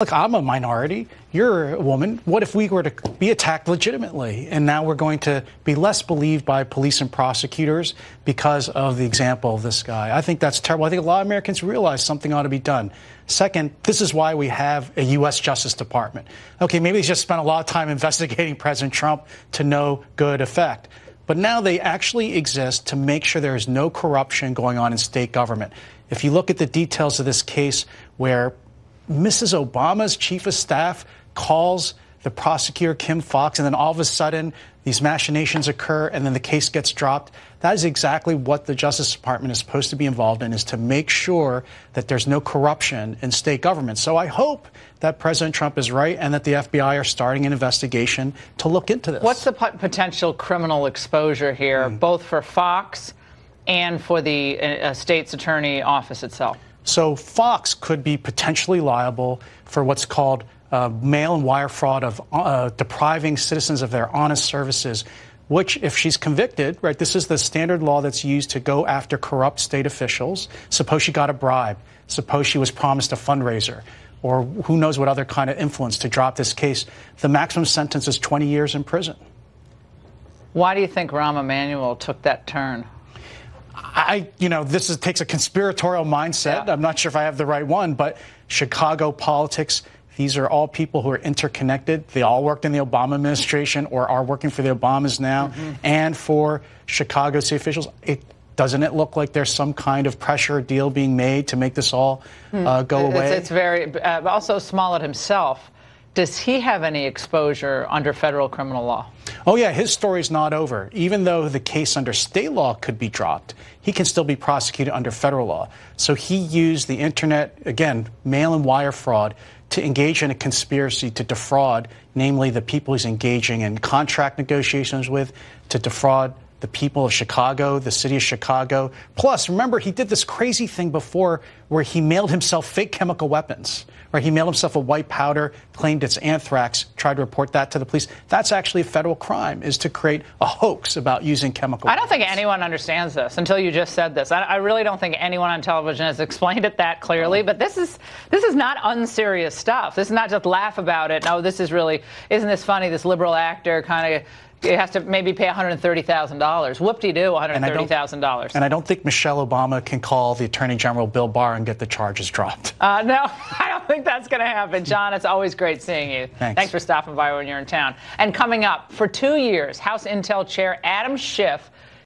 Look, I'm a minority. You're a woman. What if we were to be attacked legitimately? And now we're going to be less believed by police and prosecutors because of the example of this guy. I think that's terrible. I think a lot of Americans realize something ought to be done. Second, this is why we have a U.S. Justice Department. Okay, maybe they just spent a lot of time investigating President Trump to no good effect. But now they actually exist to make sure there is no corruption going on in state government. If you look at the details of this case where Mrs. Obama's chief of staff calls the prosecutor, Kim Foxx, and then all of a sudden these machinations occur and then the case gets dropped. That is exactly what the Justice Department is supposed to be involved in, is to make sure that there's no corruption in state government. So I hope that President Trump is right and that the FBI are starting an investigation to look into this. What's the potential criminal exposure here, both for Foxx and for the state's attorney office itself? So Foxx could be potentially liable for what's called mail and wire fraud of depriving citizens of their honest services, which, if she's convicted, right, this is the standard law that's used to go after corrupt state officials. Suppose she got a bribe. Suppose she was promised a fundraiser, or who knows what other kind of influence to drop this case. The maximum sentence is 20 years in prison. Why do you think Rahm Emanuel took that turn? This takes a conspiratorial mindset. Yeah. I'm not sure if I have the right one, but Chicago politics, these are all people who are interconnected. They all worked in the Obama administration or are working for the Obamas now and for Chicago city officials. Doesn't it look like there's some kind of pressure or deal being made to make this all go away? It's very also Smollett himself. Does he have any exposure under federal criminal law? Oh, yeah, his story's not over. Even though the case under state law could be dropped, he can still be prosecuted under federal law. So he used the Internet, again, mail and wire fraud, to engage in a conspiracy to defraud, namely the people he's engaging in contract negotiations with, to defraud the people of Chicago, the city of Chicago. Plus, remember, he did this crazy thing before where he mailed himself fake chemical weapons. Right? He mailed himself a white powder, claimed it's anthrax, tried to report that to the police. That's actually a federal crime, is to create a hoax about using chemical weapons. I don't think anyone understands this until you just said this. I really don't think anyone on television has explained it that clearly. But this is not unserious stuff. This is not just laugh about it. No, this is really, isn't this funny? This liberal actor kind of, it has to maybe pay $130,000. Whoop-de-doo, $130,000. And I don't think Michelle Obama can call the Attorney General Bill Barr and get the charges dropped. No, I don't think that's going to happen. John, it's always great seeing you. Thanks For stopping by when you're in town. And coming up, for 2 years, House Intel Chair Adam Schiff